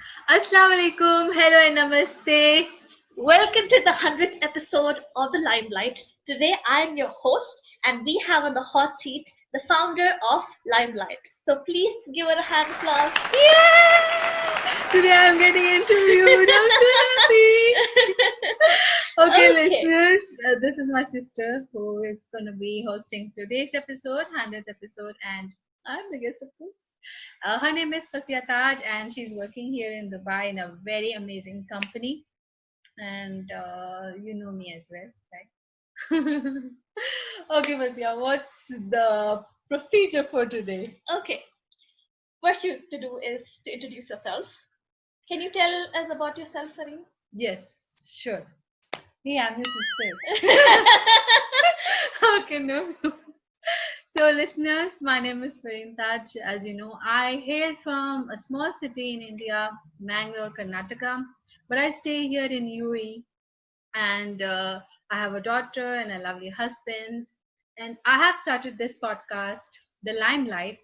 Assalamu alaikum, hello and namaste. Welcome to the 100th episode of the Limelight. Today I am your host, and we have on the hot seat the founder of Limelight. So please give her a hand applause. Yeah! Today I'm getting interviewed. I'm so happy. Okay, Okay. listeners, this is my sister who is going to be hosting today's episode, 100th episode, and I'm the guest, of course. Her name is Faseeha Taj, and she's working here in Dubai in a very amazing company. And you know me as well, right? Okay, Faseeha, what's the procedure for today? Okay. What you to do is to introduce yourself. Can you tell us about yourself, Farheen? Yes, sure. Hey, I'm his sister. Okay, no. So, listeners, my name is Farheen Taj. As you know, I hail from a small city in India, Mangalore, Karnataka, but I stay here in UAE, and I have a daughter and a lovely husband. And I have started this podcast, The Limelight,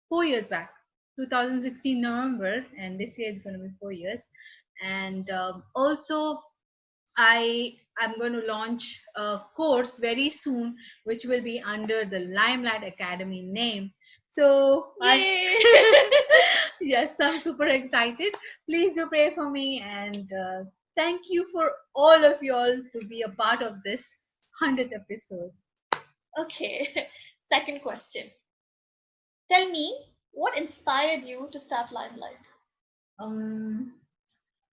4 years back, 2016 November, and this year is going to be 4 years. And also, I'm going to launch a course very soon, which will be under the Limelight Academy name. So Yay! yes, I'm super excited. Please do pray for me, and thank you for all of y'all to be a part of this 100th episode. Okay. Second question. Tell me what inspired you to start Limelight? Um,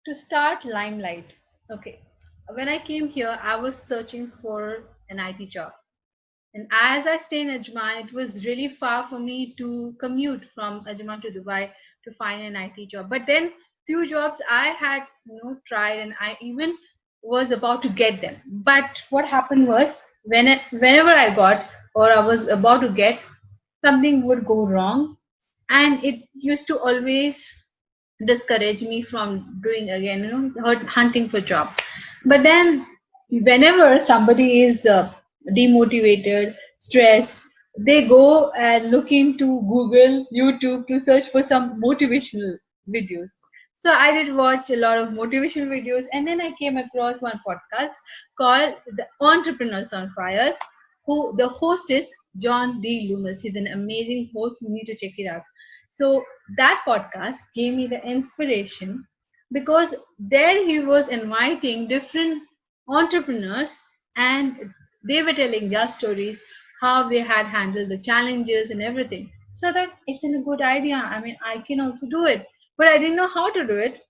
to start Limelight. Okay, when I came here, I was searching for an IT job. And as I stay in Ajman, it was really far for me to commute from Ajman to Dubai to find an IT job. But then few jobs I had tried, and I even was about to get them. But what happened was whenever I got or I was about to get, something would go wrong, and it used to always discourage me from doing again, hunting for job. But then whenever somebody is demotivated, stressed, they go and look into Google, YouTube to search for some motivational videos. So I did watch a lot of motivational videos, and then I came across one podcast called The Entrepreneurs on Fires, who the host is John D. Loomis. He's an amazing host. You need to check it out. So that podcast gave me the inspiration, because there he was inviting different entrepreneurs, and they were telling their stories, how they had handled the challenges and everything. So that it's a good idea. I mean, I can also do it, but I didn't know how to do it.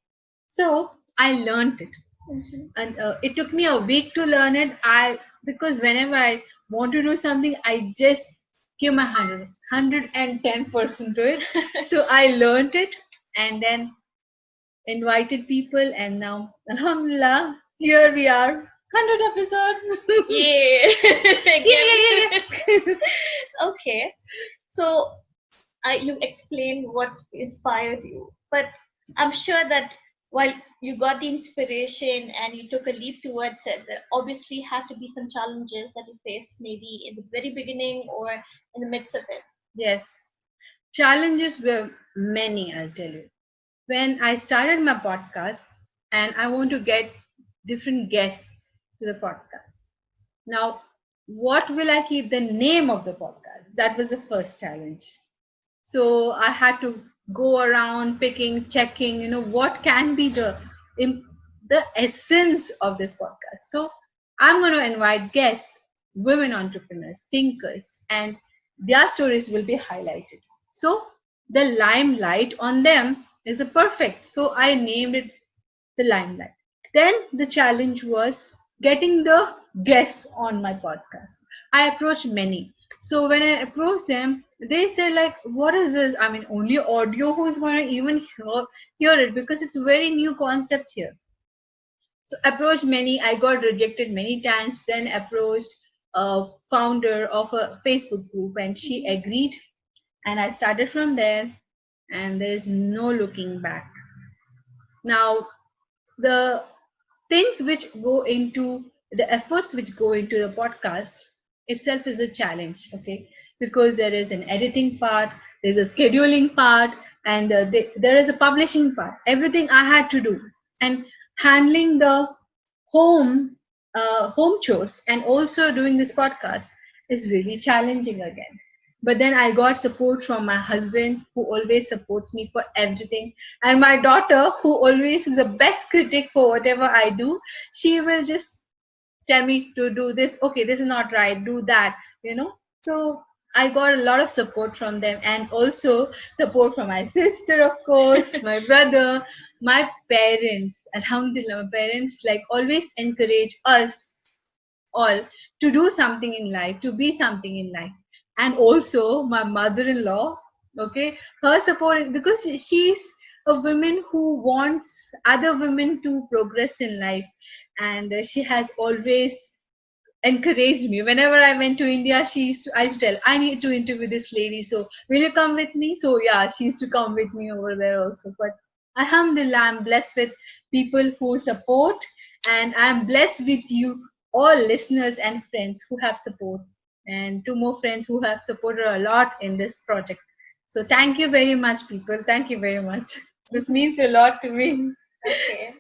So I learned it, Mhm. and it took me a week to learn it. I Because whenever I want to do something, I just give my 110% to it. So I learned it, and then invited people, and now alhamdulillah, here we are, 100 episode. Yay! Yeah, Again. yeah, yeah. Okay. So you explained what inspired you, but I'm sure that while you got the inspiration and you took a leap towards it, there obviously had to be some challenges that you faced, maybe in the very beginning or in the midst of it. Yes, challenges were many, I'll tell you. When I started my podcast, and I want to get different guests to the podcast. Now, what will I keep the name of the podcast? That was the first challenge. So I had to go around picking, checking, what can be the essence of this podcast. So I'm going to invite guests, women entrepreneurs, thinkers, and their stories will be highlighted. So the limelight on them is a perfect. So I named it the limelight. Then the challenge was getting the guests on my podcast. I approached many. So when I approached them, they said like, "What is this? I mean, only audio. Who's going to even hear it? Because it's a very new concept here." So approached many. I got rejected many times. Then approached a founder of a Facebook group, and she agreed. And I started from there. And there is no looking back. Now the things which go into the efforts which go into the podcast itself is a challenge, okay, because there is an editing part, there's a scheduling part, and there is a publishing part, everything I had to do, and handling the home chores and also doing this podcast is really challenging again. But then I got support from my husband, who always supports me for everything, and my daughter, who always is the best critic for whatever I do. She will just tell me to do this, okay, this is not right, do that. So I got a lot of support from them, and also support from my sister, of course, my brother, my parents. Alhamdulillah, my parents like always encourage us all to do something in life, to be something in life. And also my mother-in-law, okay, her support is because she's a woman who wants other women to progress in life, and she has always encouraged me. Whenever I went to India, I used to tell, I need to interview this lady, so will you come with me? So yeah, she used to come with me over there also. But Alhamdulillah, I'm blessed with people who support, and I'm blessed with you all listeners and friends who have support, and two more friends who have supported a lot in this project. So thank you very much, people. Thank you very much. This means a lot to me. Okay.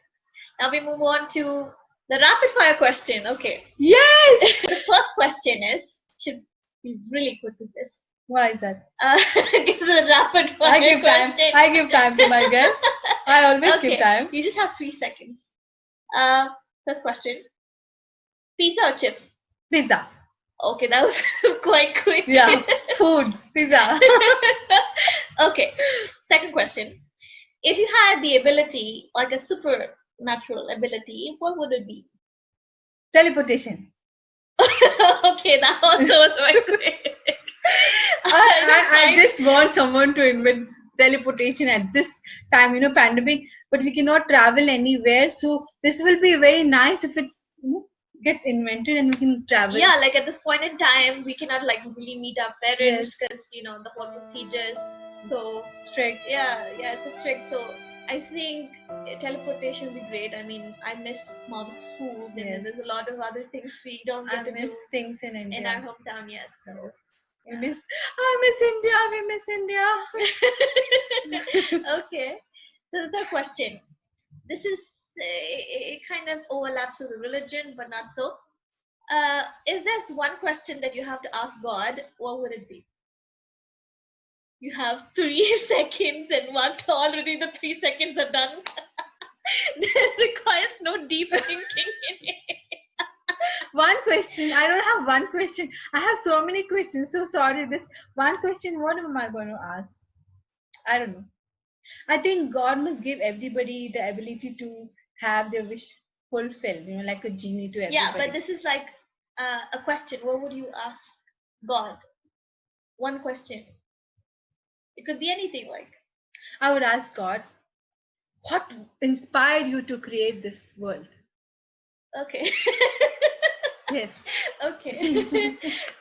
Now we move on to the rapid fire question. Okay. Yes. The first question should be really quick with this. Why is that? It's a rapid fire I give question. time. I give time to my guests. I always give time. You just have 3 seconds. First question. Pizza or chips? Pizza. Okay, that was quite quick. Yeah. Food. Pizza. Okay. Second question. If you had the ability, like a supernatural ability, what would it be? Teleportation. Okay, that also was very quick. I just want someone to invent teleportation at this time, pandemic, but we cannot travel anywhere. So this will be very nice if it's gets invented and we can travel. Yeah, like at this point in time, we cannot like really meet our parents because the whole procedures so strict. Yeah, so strict. So I think teleportation would be great. I mean, I miss mom's food, and there's a lot of other things we don't get to do. I miss things in India. In our hometown, yes. So. I miss India. We miss India. Okay. So the third question. This is it kind of overlaps with religion, but not so. Is there one question that you have to ask God? What would it be? You have 3 seconds, and once already the 3 seconds are done. This requires no deep thinking in it. One question. I don't have one question. I have so many questions. So sorry. This one question, what am I going to ask? I don't know. I think God must give everybody the ability to have their wish fulfilled, like a genie to everybody. Yeah, but this is like a question. What would you ask God? One question. It could be anything like. I would ask God, what inspired you to create this world? Okay. Yes. Okay.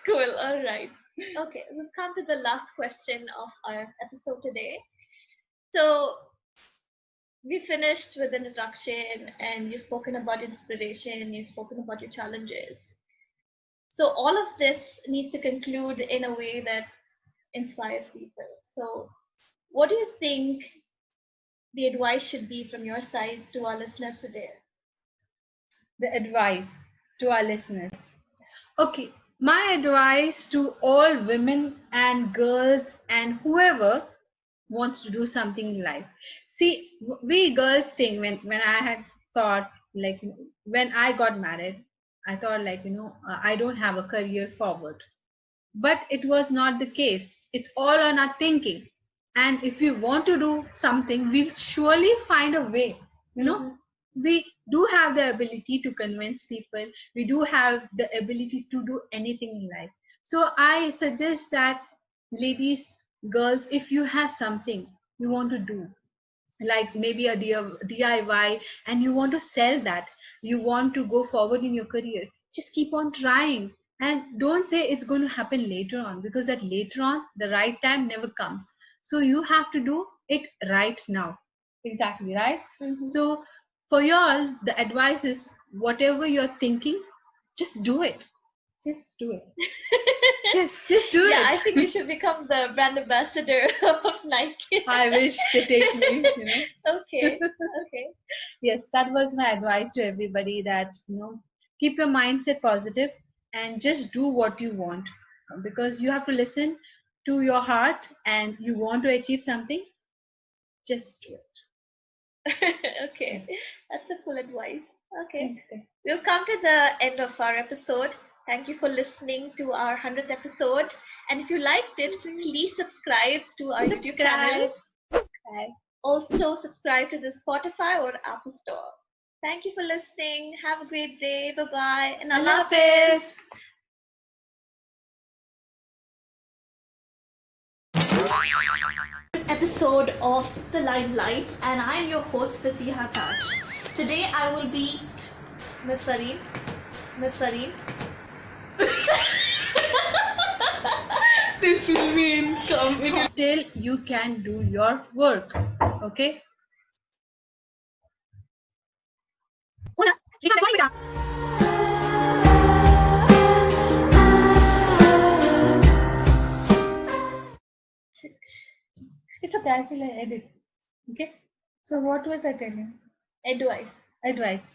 Cool. All right. Okay. Let's come to the last question of our episode today. So we finished with an introduction, and you've spoken about inspiration, you've spoken about your challenges. So all of this needs to conclude in a way that inspires people. So what do you think the advice should be from your side to our listeners today? The advice to our listeners. Okay, my advice to all women and girls and whoever wants to do something in life. See, we girls think when I had thought, like, when I got married, I thought, like, I don't have a career forward. But it was not the case. It's all on our thinking. And if we want to do something, we'll surely find a way. We do have the ability to convince people. We do have the ability to do anything in life. So I suggest that, ladies, girls, if you have something you want to do, like maybe a DIY, and you want to sell that, you want to go forward in your career, just keep on trying, and don't say it's going to happen later on, because that later on, the right time never comes. So you have to do it right now. Exactly, right? So for y'all, the advice is, whatever you're thinking, just do it. Just do it. Yes, just do Yeah, it. I think you should become the brand ambassador of Nike. I wish they take me, Okay, okay. Yes, that was my advice to everybody, that, keep your mindset positive and just do what you want, because you have to listen to your heart, and you want to achieve something, just do it. Okay, that's a cool advice. Okay, Okay. we've come to the end of our episode. Thank you for listening to our 100th episode. And if you liked it, please subscribe to our YouTube channel. Subscribe. Also, subscribe to the Spotify or Apple Store. Thank you for listening. Have a great day. Bye bye. And Allah Hafiz. Episode of The Limelight, and I'm your host Faseeha Taj. Today I will be Miss Farheen. This will mean till you can do your work. Okay. It's okay, I will edit. Okay. So what was I telling? Advice. Advice.